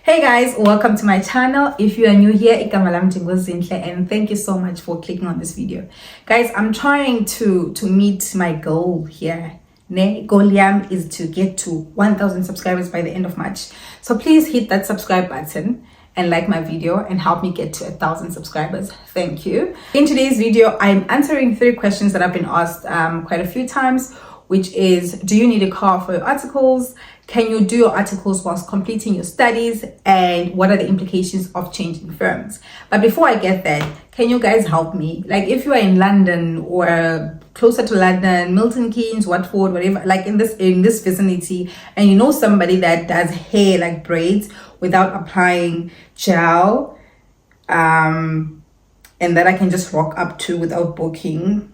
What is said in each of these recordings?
Hey guys, welcome to my channel. If you are new here, and thank you so much for clicking on this video. Guys, I'm trying to meet my goal here. Goal yam is to get to 1,000 subscribers by the end of March. So please hit that subscribe button and like my video and help me get to 1,000 subscribers. Thank you. In today's video, I'm answering 3 questions that I've been asked quite a few times, which is, do you need a car for your articles? Can you do your articles whilst completing your studies? And what are the implications of changing firms? But before I get there, can you guys help me? Like if you are in London or closer to London, Milton Keynes, Watford, whatever, like in this vicinity, and you know somebody that does hair like braids without applying gel, and that I can just walk up to without booking.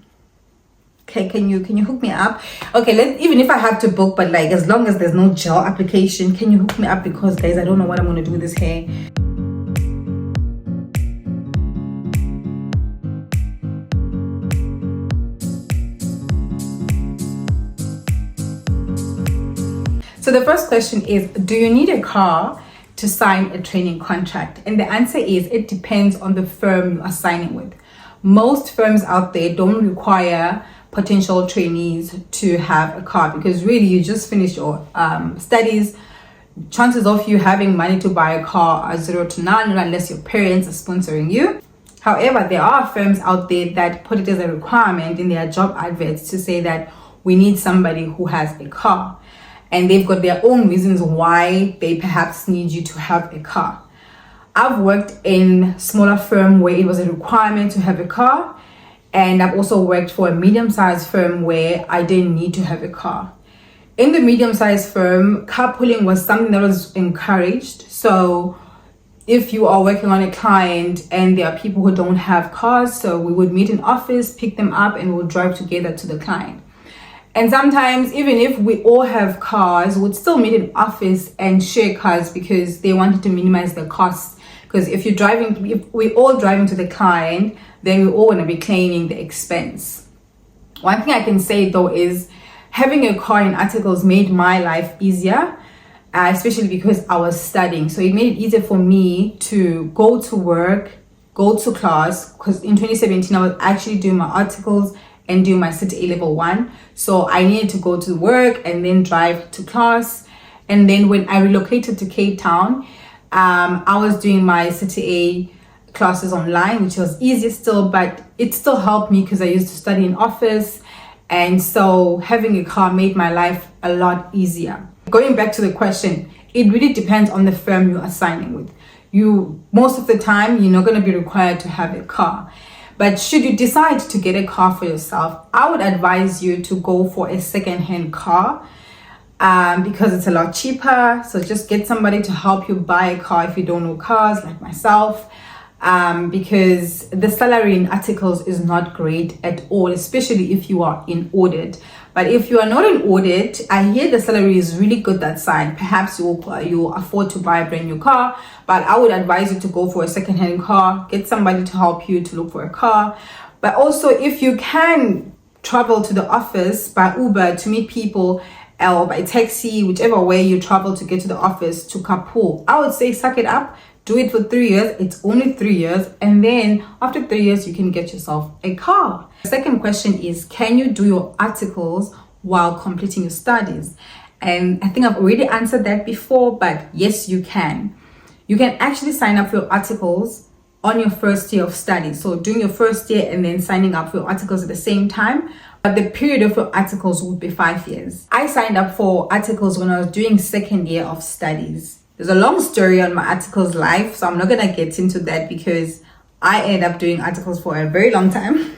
Okay, can you hook me up? Okay, even if I have to book, but like as long as there's no gel application, can you hook me up? Because guys, I don't know what I'm going to do with this hair. So the first question is, do you need a car to sign a training contract? And the answer is, it depends on the firm you are signing with. Most firms out there don't require potential trainees to have a car, because really you just finished your studies. Chances of you having money to buy a car are 0 to none unless your parents are sponsoring you. However, there are firms out there that put it as a requirement in their job adverts to say that we need somebody who has a car, and they've got their own reasons why they perhaps need you to have a car. I've worked in smaller firm where it was a requirement to have a car, and I've also worked for a medium-sized firm where I didn't need to have a car. In the medium-sized firm, carpooling was something that was encouraged. So if you are working on a client and there are people who don't have cars, so we would meet in office, pick them up, and we'll drive together to the client. And sometimes, even if we all have cars, we'd still meet in office and share cars because they wanted to minimize the costs. Because if we're all driving to the client, then we all want to be claiming the expense. One thing I can say though is having a car in articles made my life easier, especially because I was studying. So it made it easier for me to go to work, go to class, because in 2017 I was actually doing my articles and doing my City A level 1. So I needed to go to work and then drive to class. And then when I relocated to Cape Town, I was doing my City A classes online, which was easier still, but it still helped me because I used to study in office. And so having a car made my life a lot easier. Going back to the question, it really depends on the firm you are signing with. Most of the time, you're not going to be required to have a car. But should you decide to get a car for yourself, I would advise you to go for a second-hand car. Because it's a lot cheaper. So just get somebody to help you buy a car if you don't know cars, like myself, because the salary in articles is not great at all, especially if you are in audit. But if you are not in audit, I hear the salary is really good that side. Perhaps you'll afford to buy a brand new car, but I would advise you to go for a second-hand car. Get somebody to help you to look for a car. But also, if you can travel to the office by Uber to meet people, or by taxi, whichever way you travel to get to the office, to carpool, I would say suck it up, do it for 3 years. It's only 3 years, and then after 3 years you can get yourself a car. The second question is, can you do your articles while completing your studies? And I think I've already answered that before, but yes, you can. You can actually sign up for your articles on your first year of study. So doing your first year and then signing up for your articles at the same time. But the period of your articles would be 5 years. I signed up for articles when I was doing second year of studies. There's a long story on my articles life, so I'm not going to get into that because I ended up doing articles for a very long time.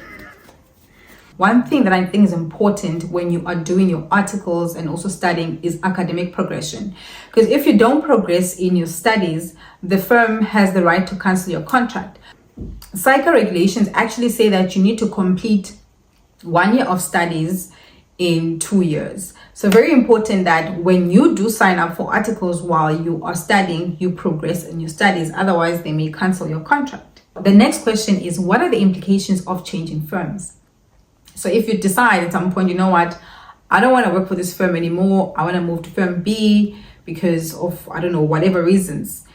One thing that I think is important when you are doing your articles and also studying is academic progression. Because if you don't progress in your studies, the firm has the right to cancel your contract. SAICA regulations actually say that you need to complete 1 year of studies in 2 years. So very important that when you do sign up for articles while you are studying, you progress in your studies. Otherwise, they may cancel your contract. The next question is, what are the implications of changing firms? So if you decide at some point, you know what, I don't want to work for this firm anymore, I want to move to firm B because of, I don't know, whatever reasons,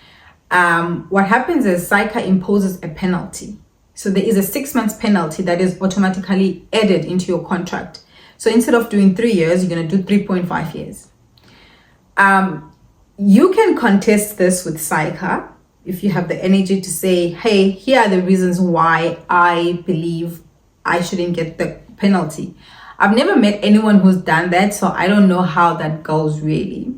what happens is SAICA imposes a penalty. So there is a 6 months penalty that is automatically added into your contract. So instead of doing 3 years, you're going to do 3.5 years. You can contest this with SAICA if you have the energy to say, hey, here are the reasons why I believe I shouldn't get the penalty. I've never met anyone who's done that, so I don't know how that goes really.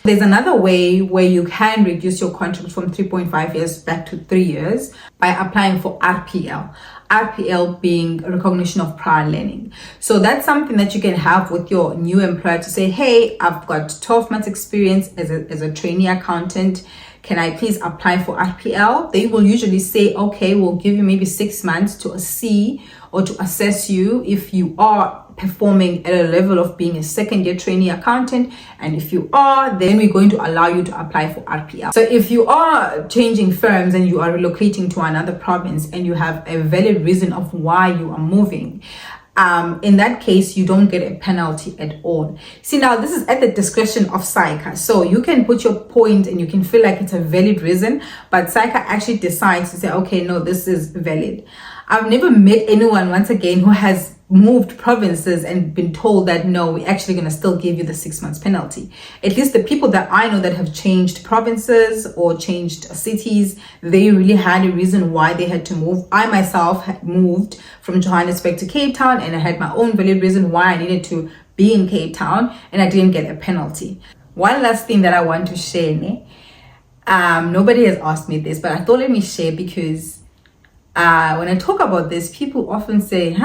There's another way where you can reduce your contract from 3.5 years back to 3 years by applying for RPL. RPL being recognition of prior learning. So that's something that you can have with your new employer to say, hey, I've got 12 months experience as a trainee accountant. Can I please apply for RPL? They will usually say, okay, we'll give you maybe 6 months to see or to assess you if you are performing at a level of being a second year trainee accountant, and if you are, then we're going to allow you to apply for RPL. So if you are changing firms and you are relocating to another province and you have a valid reason of why you are moving, in that case you don't get a penalty at all. See, now this is at the discretion of SAICA, so you can put your point and you can feel like it's a valid reason, but SAICA actually decides to say, okay, no, this is valid. I've never met anyone, once again, who has moved provinces and been told that no, we're actually going to still give you the 6 months penalty. At least the people that I know that have changed provinces or changed cities, they really had a reason why they had to move. I myself had moved from Johannesburg to Cape Town, and I had my own valid reason why I needed to be in Cape Town, and I didn't get a penalty. One last thing that I want to share, nobody has asked me this, but I thought let me share, because when I talk about this, people often say,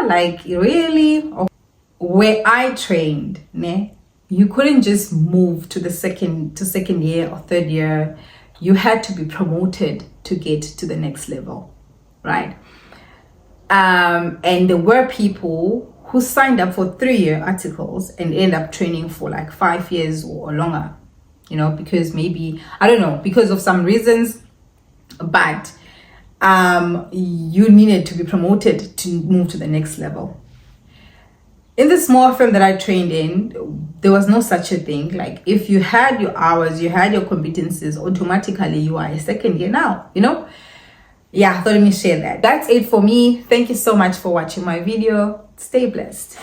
like, really? Where I trained, you couldn't just move to the second year or third year. You had to be promoted to get to the next level, right? And there were people who signed up for 3-year articles and end up training for like 5 years or longer, because maybe, I don't know, because of some reasons, but you needed to be promoted to move to the next level. In the small firm that I trained in, there was no such a thing. Like, if you had your hours, you had your competencies, automatically you are a second year now, Yeah, I thought let me share that. That's it for me. Thank you so much for watching my video. Stay blessed.